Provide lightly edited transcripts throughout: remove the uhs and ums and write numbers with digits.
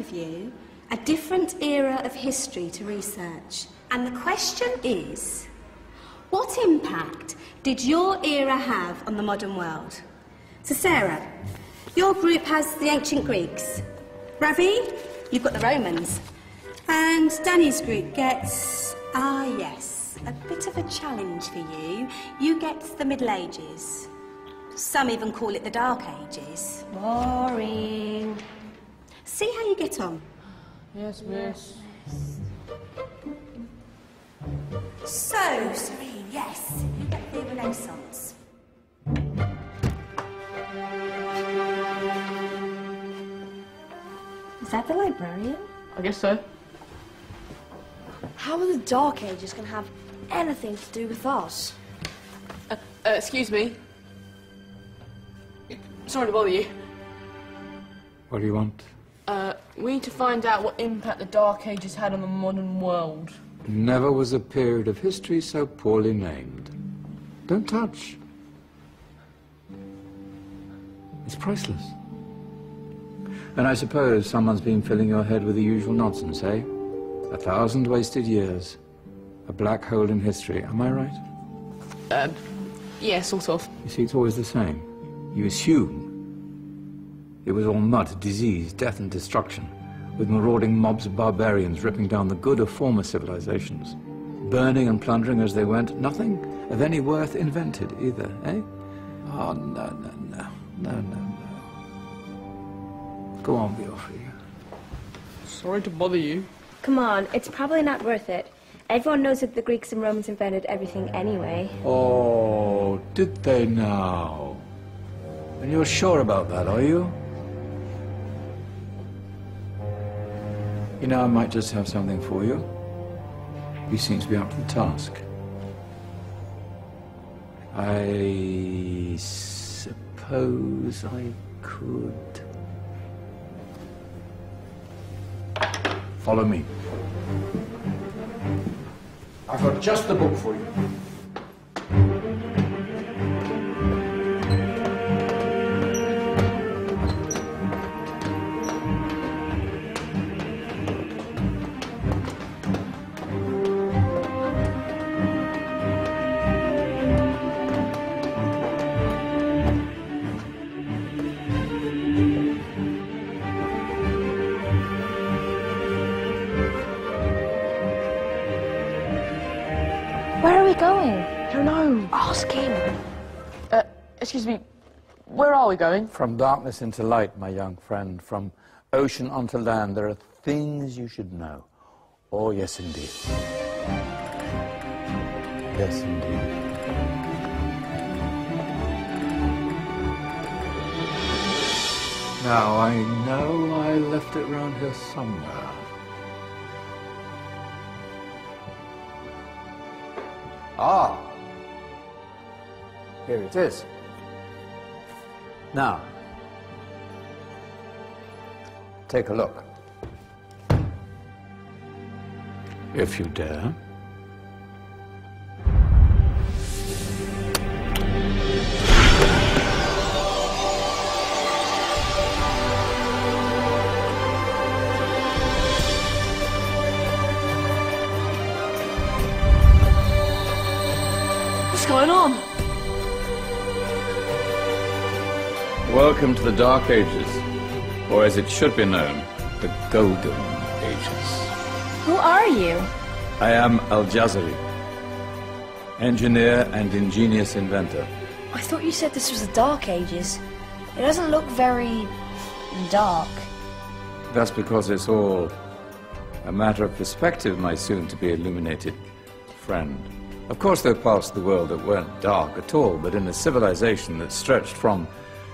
give you a different era of history to research. And the question is, what impact did your era have on the modern world? So Sarah, your group has the ancient Greeks. Ravi, you've got the Romans. And Danny's group gets, yes, a bit of a challenge for you. You get the Middle Ages. Some even call it the Dark Ages. Boring. See how you get on. Yes, miss. So, Serene, yes, you get the Renaissance. Is that the librarian? I guess so. How are the Dark Ages going to have anything to do with us? Excuse me. Sorry to bother you. What do you want? We need to find out what impact the Dark Ages had on the modern world. Never was a period of history so poorly named. Don't touch. It's priceless. And I suppose someone's been filling your head with the usual nonsense, eh? 1,000 wasted years. A black hole in history, am I right? Yeah, sort of. You see, it's always the same. You assume it was all mud, disease, death and destruction, with marauding mobs of barbarians ripping down the good of former civilizations, burning and plundering as they went, nothing of any worth invented either, eh? Oh, no. Go on, Beofrey. Sorry to bother you. Come on, it's probably not worth it. Everyone knows that the Greeks and Romans invented everything anyway. Oh, did they now? And you're sure about that, are you? You know, I might just have something for you. You seem to be up to the task. I suppose I could... Follow me. I've got just the book for you. Where are we going? I don't know. Ask him. Excuse me. Where are we going? From darkness into light, my young friend. From ocean onto land, there are things you should know. Oh, yes, indeed. Yes, indeed. Now, I know I left it round here somewhere. Ah, here it is. Now, take a look. If you dare. What's going on? Welcome to the Dark Ages, or as it should be known, the Golden Ages. Who are you? I am Al-Jazari, engineer and ingenious inventor. I thought you said this was the Dark Ages. It doesn't look very dark. That's because it's all a matter of perspective, my soon-to-be illuminated friend. Of course, there are parts of the world that weren't dark at all, but in a civilization that stretched from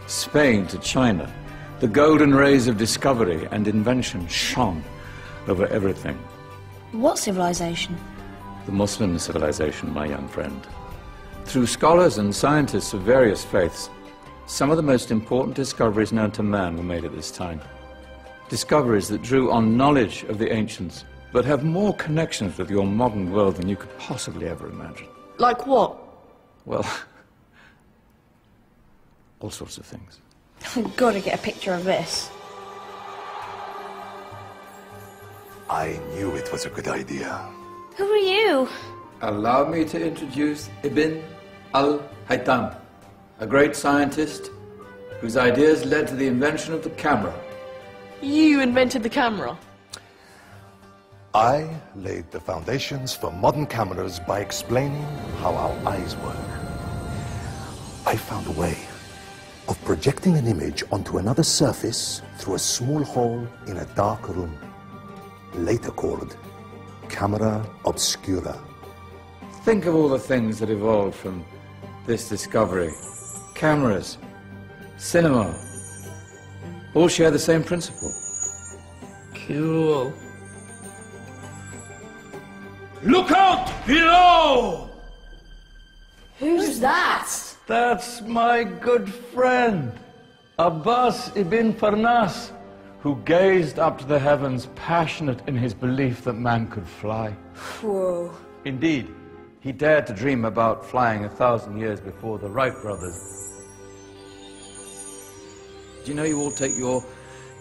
Spain to China, the golden rays of discovery and invention shone over everything. What civilization? The Muslim civilization, my young friend. Through scholars and scientists of various faiths, some of the most important discoveries known to man were made at this time. Discoveries that drew on knowledge of the ancients, but have more connections with your modern world than you could possibly ever imagine. Like what? Well, all sorts of things. I've got to get a picture of this. I knew it was a good idea. Who are you? Allow me to introduce Ibn al-Haytham, a great scientist whose ideas led to the invention of the camera. You invented the camera? I laid the foundations for modern cameras by explaining how our eyes work. I found a way of projecting an image onto another surface through a small hole in a dark room, later called camera obscura. Think of all the things that evolved from this discovery. Cameras, cinema, all share the same principle. Cool. Look out below! Who's that? That's my good friend, Abbas ibn Farnas, who gazed up to the heavens, passionate in his belief that man could fly. Whoa. Indeed, he dared to dream about flying 1,000 years before the Wright brothers. Do you know you all take your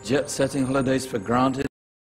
jet-setting holidays for granted?